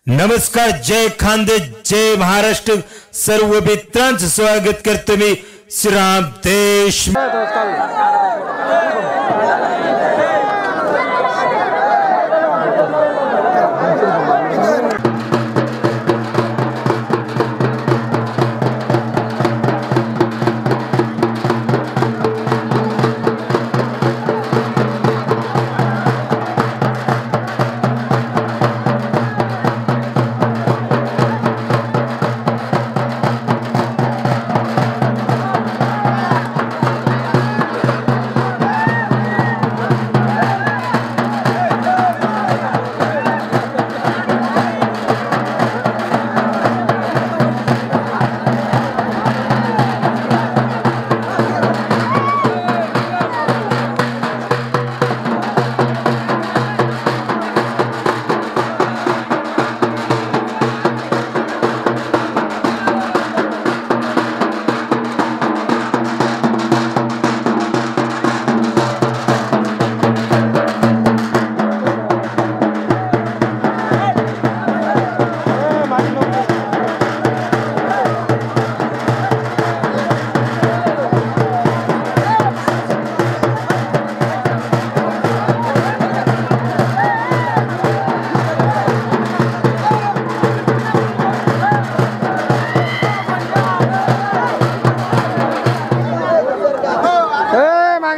नमस्कार, जय खानदे, जय महाराष्ट्र। सर्व मित्रांचं स्वागत करतो मी श्रीराम देश।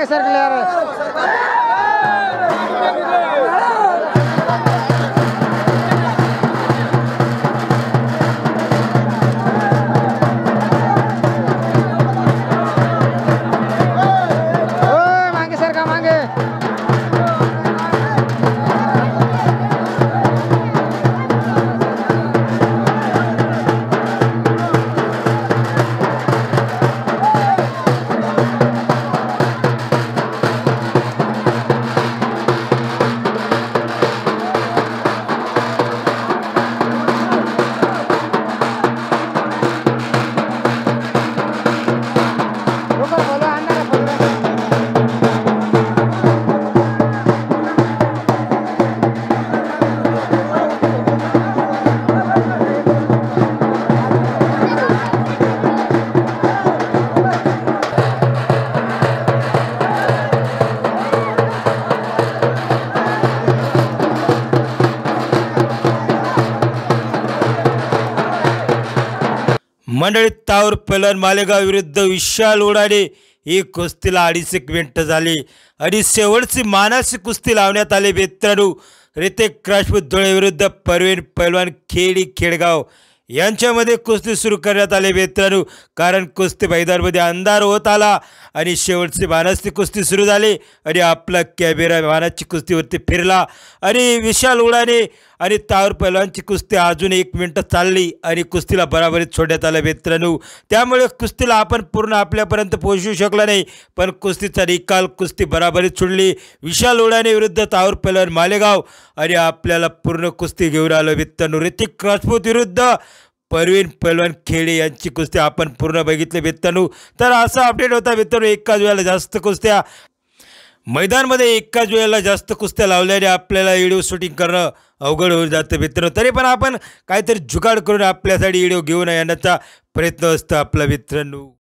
सर क्लियर है। मांगे सर का मांगे। मंडळी, तावर पहलवान मालेगाव विरुद्ध विशाल उडाडे ही कुस्तीला 2.5 मिनिटं झाली आणि शेवटची मानाची कुस्ती लावण्यात आली। मित्रांनो, ऋतिक राजपूत धुळे विरुद्ध परवीन पहलवान खेडी खेडगाव यांच्यामध्ये कुस्ती सुरू करण्यात आली। मित्रांनो, कारण कुस्ती मैदानामध्ये अंधार होत आला आणि शेवटची मानाची कुस्ती सुरू झाली आणि आपला कॅमेरा मानाची कुस्तीवरती फिरला आणि विशाल उडाडे आणि तावर पहलवानची कुस्ती अजून 1 मिनिट चालली आणि कुस्तीला बराबरीत सोडण्यात आलं। मित्रांनो, त्यामुळे कुस्तीला आपण पूर्ण आपल्यापर्यंत पोहोचू शकला नाही, पण कुस्तीचा निकाल कुस्ती बराबरीत सोडली। विशाल उडाडे विरुद्ध तावर पहलवान मालेगाव आणि आपल्याला पूर्ण कुस्ती घेऊन आलो। मित्रांनो, ऋतिक राजपूत विरुद्ध परवीन पहलवान खेडे यांची कुस्ती आपण पूर्ण बघितली। मित्रांनो, तर असा अपडेट होता। मित्रांनो, एकाच वेळेला जास्त कुस्त्या मैदानामध्ये एकाच वेळेला जास्त कुस्त्या लावल्याने आपल्याला व्हिडिओ शूटिंग करणं अवघड होऊन जातं। मित्रांनो, तरी पण आपण काहीतरी जुगाड करून आपल्यासाठी व्हिडिओ घेऊन येण्याचा प्रयत्न असतो आपला। मित्रांनो,